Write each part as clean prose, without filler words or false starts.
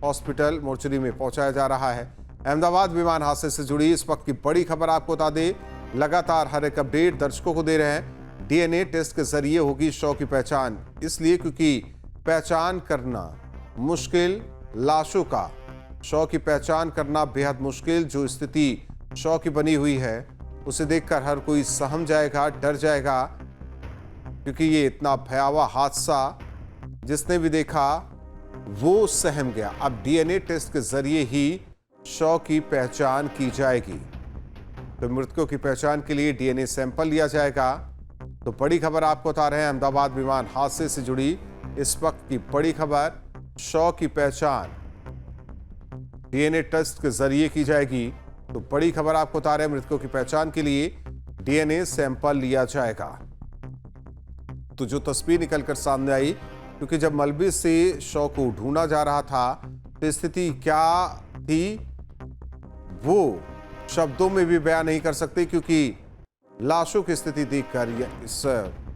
Hospital mortuary में पहुंचाया जा रहा है। अहमदाबाद विमान हादसे से जुड़ी इस वक्त की बड़ी खबर आपको बता दें, लगातार हर एक अपडेट दर्शकों को दे रहे हैं। डीएनए टेस्ट के जरिए होगी शव की पहचान, इसलिए क्योंकि पहचान करना मुश्किल लाशों का, शव की पहचान करना बेहद मुश्किल। जो स्थिति शव की बनी हुई है उसे देखकर हर कोई सहम जाएगा, डर जाएगा, क्योंकि ये इतना भयावह हादसा जिसने भी देखा वो सहम गया। अब डीएनए टेस्ट के जरिए ही शव की पहचान की जाएगी। तो मृतकों की पहचान के लिए डीएनए सैंपल लिया जाएगा। तो बड़ी खबर आपको बता रहे हैं, अहमदाबाद विमान हादसे से जुड़ी इस वक्त की बड़ी खबर, शव की पहचान डीएनए टेस्ट के जरिए की जाएगी। तो बड़ी खबर आपको बता रहे हैं, मृतकों की पहचान के लिए डीएनए सैंपल लिया जाएगा। तो जो तस्वीर निकलकर सामने आई, क्योंकि जब मलबे से शव को ढूंढा जा रहा था तो स्थिति क्या थी वो शब्दों में भी बयान नहीं कर सकते, क्योंकि लाशों की स्थिति देखकर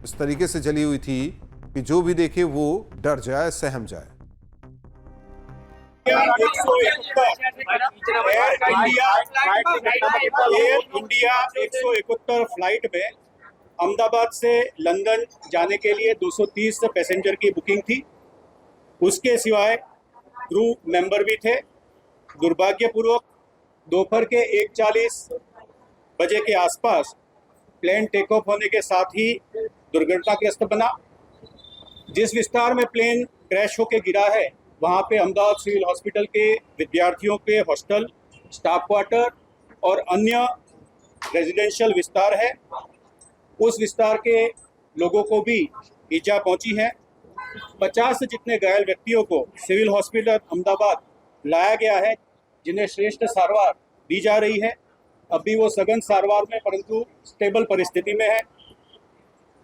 इस तरीके से जली हुई थी कि जो भी देखे वो डर जाए, सहम जाए। एयर इंडिया 171 फ्लाइट में अहमदाबाद से लंदन जाने के लिए 230 पैसेंजर की बुकिंग थी। उसके सिवाय क्रू मेंबर भी थे। दुर्भाग्यपूर्वक दोपहर के 1:40 बजे के आसपास प्लेन टेक ऑफ होने के साथ ही दुर्घटनाग्रस्त बना। जिस विस्तार में प्लेन क्रैश होकर गिरा है वहाँ पे अहमदाबाद सिविल हॉस्पिटल के विद्यार्थियों के हॉस्टल, स्टाफ क्वार्टर और अन्य रेजिडेंशियल विस्तार है। उस विस्तार के लोगों को भी ईजा पहुंची है। 50 जितने घायल व्यक्तियों को सिविल हॉस्पिटल अहमदाबाद लाया गया है, जिन्हें श्रेष्ठ सारवार दी जा रही है। अभी वो सघन सारवार में परंतु स्टेबल परिस्थिति में है।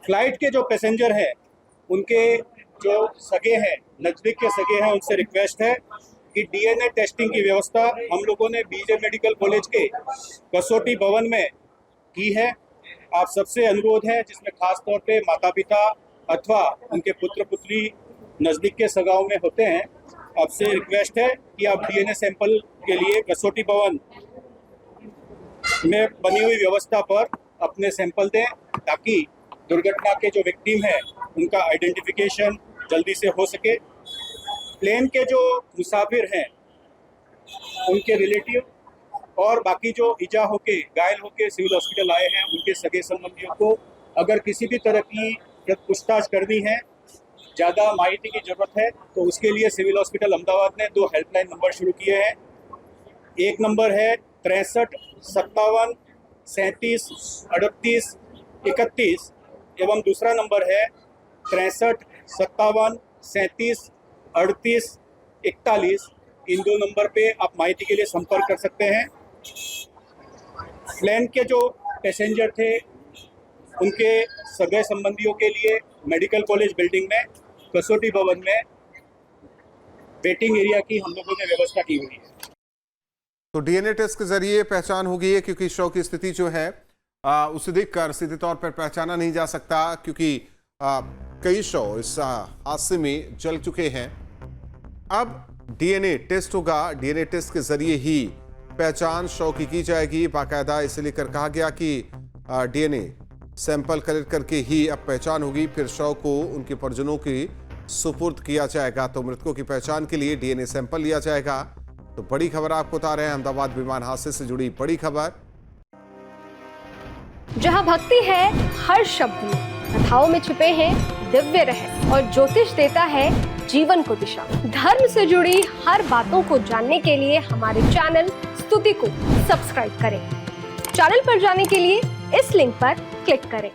फ्लाइट के जो पैसेंजर हैं उनके जो सगे हैं, नज़दीक के सगे हैं, उनसे रिक्वेस्ट है कि डीएनए टेस्टिंग की व्यवस्था हम लोगों ने बीजे मेडिकल कॉलेज के कसौटी भवन में की है। आप सबसे अनुरोध है, जिसमें खास तौर पे माता पिता अथवा उनके पुत्र पुत्री नज़दीक के सगाओं में होते हैं, आपसे रिक्वेस्ट है कि आप डीएनए सैंपल के लिए कसौटी भवन में बनी हुई व्यवस्था पर अपने सैंपल दें, ताकि दुर्घटना के जो विक्टिम हैं उनका आइडेंटिफिकेशन जल्दी से हो सके। प्लेन के जो मुसाफिर हैं उनके रिलेटिव और बाकी जो ईजा होके घायल होके सिविल हॉस्पिटल आए हैं उनके सगे संबंधियों को अगर किसी भी तरह की पूछताछ करनी है, ज़्यादा माहिती की जरूरत है, तो उसके लिए सिविल हॉस्पिटल अहमदाबाद ने 2 हेल्पलाइन नंबर शुरू किए हैं। एक नंबर है 63 57 37 38 31 एवं दूसरा नंबर है 63 57 37 38 41। इन 2 नंबर पे आप माहिती के लिए संपर्क कर सकते हैं। प्लेन के जो पैसेंजर थे उनके सगे संबंधियों के लिए मेडिकल कॉलेज बिल्डिंग में कसौटी भवन में वेटिंग एरिया की हम लोगों ने व्यवस्था की हुई है। तो डीएनए टेस्ट के जरिए पहचान हो गई है, क्योंकि शव की स्थिति जो है उसे देखकर सीधे तौर पर पहचाना नहीं जा सकता, क्योंकि कई शव इस हादसे में जल चुके हैं। अब डीएनए टेस्ट होगा, डीएनए टेस्ट के जरिए ही पहचान शव की जाएगी। बाकायदा इसे लेकर कहा गया कि डीएनए सैंपल कलेक्ट करके ही अब पहचान होगी, फिर शव को उनके परिजनों की सुपुर्द किया जाएगा। तो मृतकों की पहचान के लिए डीएनए सैंपल लिया जाएगा। तो बड़ी खबर आपको बता रहे हैं, अहमदाबाद विमान हादसे से जुड़ी बड़ी खबर। जहां भक्ति है हर शब्द में, कथाओं में छुपे हैं दिव्य रहस्य और ज्योतिष देता है जीवन को दिशा। धर्म से जुड़ी हर बातों को जानने के लिए हमारे चैनल स्तुति को सब्सक्राइब करें। चैनल पर जाने के लिए इस लिंक पर क्लिक करें।